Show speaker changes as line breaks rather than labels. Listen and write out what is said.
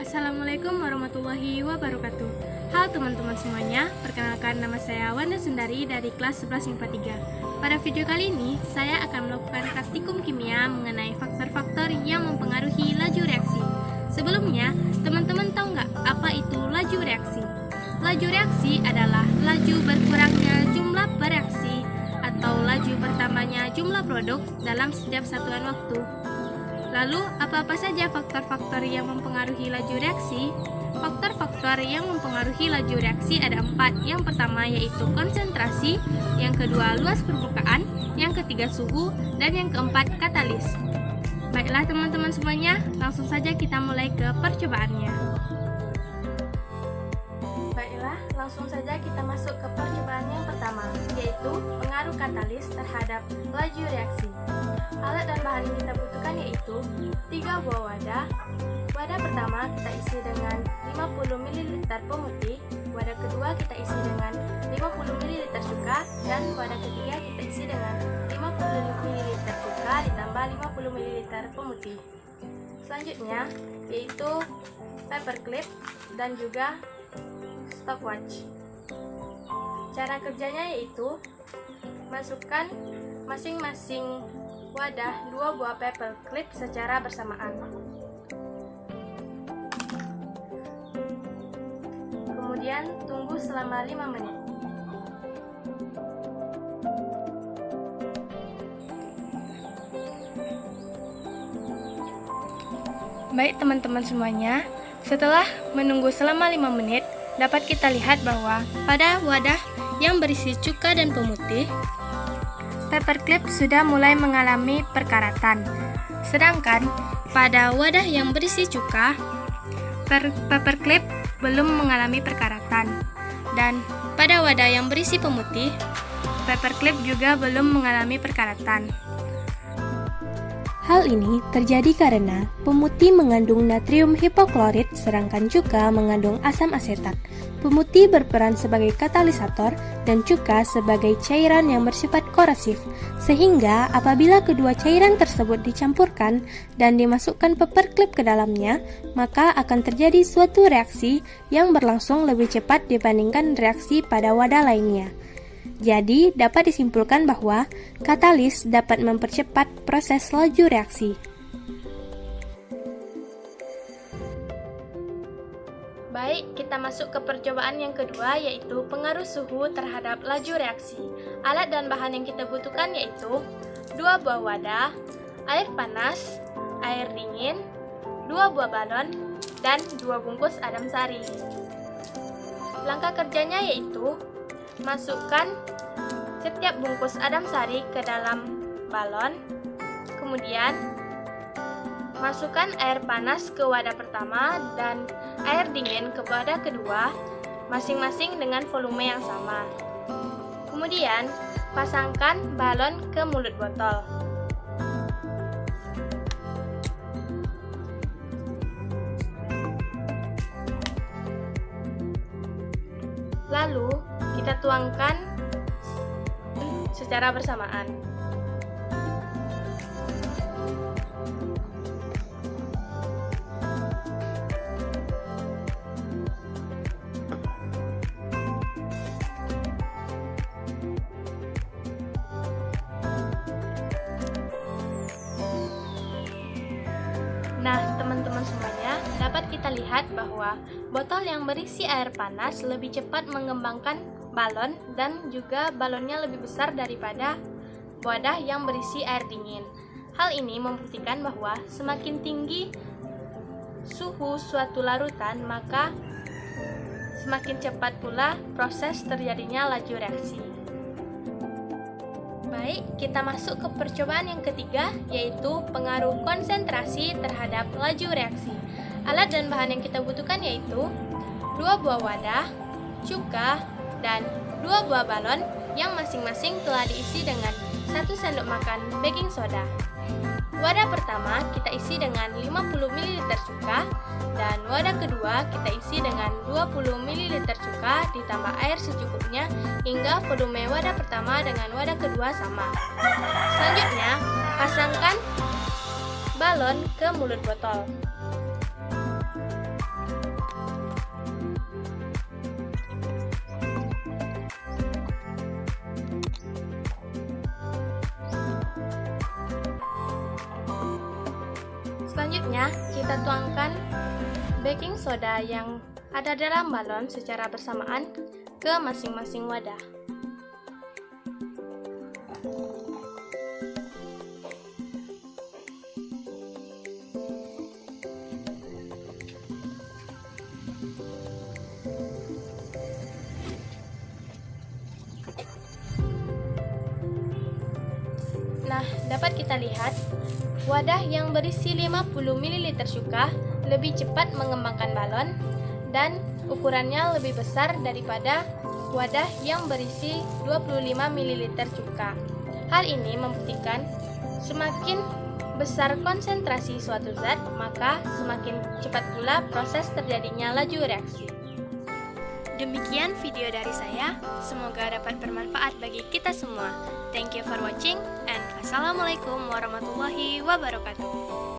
Assalamualaikum warahmatullahi wabarakatuh. Halo teman-teman semuanya, perkenalkan nama saya Wanda Sundari dari kelas 11 IPA 3. Pada video kali ini, saya akan melakukan praktikum kimia mengenai faktor-faktor yang mempengaruhi laju reaksi. Sebelumnya, teman-teman tahu nggak apa itu laju reaksi? Laju reaksi adalah laju berkurangnya jumlah bereaksi atau laju bertambahnya jumlah produk dalam setiap satuan waktu. Lalu, apa-apa saja faktor-faktor yang mempengaruhi laju reaksi? Faktor-faktor yang mempengaruhi laju reaksi ada 4. Yang pertama yaitu konsentrasi, yang kedua luas permukaan, yang ketiga suhu, dan yang keempat katalis. Baiklah teman-teman semuanya, langsung saja kita mulai ke percobaannya. Baiklah, langsung saja kita masuk ke percobaan yang pertama, yaitu pengaruh katalis terhadap laju reaksi. Alat dan bahan yang kita butuhkan yaitu 3 buah wadah. Wadah pertama kita isi dengan 50 ml pemutih, wadah kedua kita isi dengan 50 ml cuka, dan wadah ketiga kita isi dengan 50 ml cuka ditambah 50 ml pemutih. Selanjutnya yaitu paperclip dan juga stopwatch. Cara kerjanya yaitu masukkan masing-masing wadah 2 buah paperclip secara bersamaan. Kemudian tunggu selama 5 menit. Baik teman-teman semuanya, setelah menunggu selama 5 menit, dapat kita lihat bahwa pada wadah yang berisi cuka dan pemutih, paperclip sudah mulai mengalami perkaratan. Sedangkan pada wadah yang berisi cuka, paperclip belum mengalami perkaratan. Dan pada wadah yang berisi pemutih, paperclip juga belum mengalami perkaratan.
Hal ini terjadi karena pemutih mengandung natrium hipoklorit sedangkan cuka mengandung asam asetat. Pemutih berperan sebagai katalisator dan cuka sebagai cairan yang bersifat korosif, sehingga apabila kedua cairan tersebut dicampurkan dan dimasukkan paperclip ke dalamnya, maka akan terjadi suatu reaksi yang berlangsung lebih cepat dibandingkan reaksi pada wadah lainnya. Jadi, dapat disimpulkan bahwa katalis dapat mempercepat proses laju reaksi.
Baik, kita masuk ke percobaan yang kedua, yaitu pengaruh suhu terhadap laju reaksi. Alat dan bahan yang kita butuhkan yaitu 2 buah wadah, air panas, air dingin, 2 buah balon, dan 2 bungkus adem sari. Langkah kerjanya yaitu masukkan setiap bungkus adem sari ke dalam balon, kemudian masukkan air panas ke wadah pertama dan air dingin ke wadah kedua, masing-masing dengan volume yang sama. Kemudian, pasangkan balon ke mulut botol. Lalu, kita tuangkan secara bersamaan. Nah, teman-teman semuanya, dapat kita lihat bahwa botol yang berisi air panas lebih cepat mengembangkan balon dan juga balonnya lebih besar daripada wadah yang berisi air dingin. Hal ini membuktikan bahwa semakin tinggi suhu suatu larutan, maka semakin cepat pula proses terjadinya laju reaksi. Baik, kita masuk ke percobaan yang ketiga, yaitu pengaruh konsentrasi terhadap laju reaksi. Alat dan bahan yang kita butuhkan yaitu 2 buah wadah, cuka, dan 2 buah balon yang masing-masing telah diisi dengan 1 sendok makan baking soda. Wadah pertama kita isi dengan 50 ml cuka, dan wadah kedua kita isi dengan 20 ml cuka ditambah air secukupnya hingga volume wadah pertama dengan wadah kedua sama. Selanjutnya, pasangkan balon ke mulut botol. Selanjutnya, kita tuangkan baking soda yang ada dalam balon secara bersamaan ke masing-masing wadah. Nah, dapat kita lihat, wadah yang berisi 50 ml cuka lebih cepat mengembangkan balon dan ukurannya lebih besar daripada wadah yang berisi 25 ml cuka. Hal ini membuktikan semakin besar konsentrasi suatu zat, maka semakin cepat pula proses terjadinya laju reaksi. Demikian video dari saya, semoga dapat bermanfaat bagi kita semua. Thank you for watching and wassalamualaikum warahmatullahi wabarakatuh.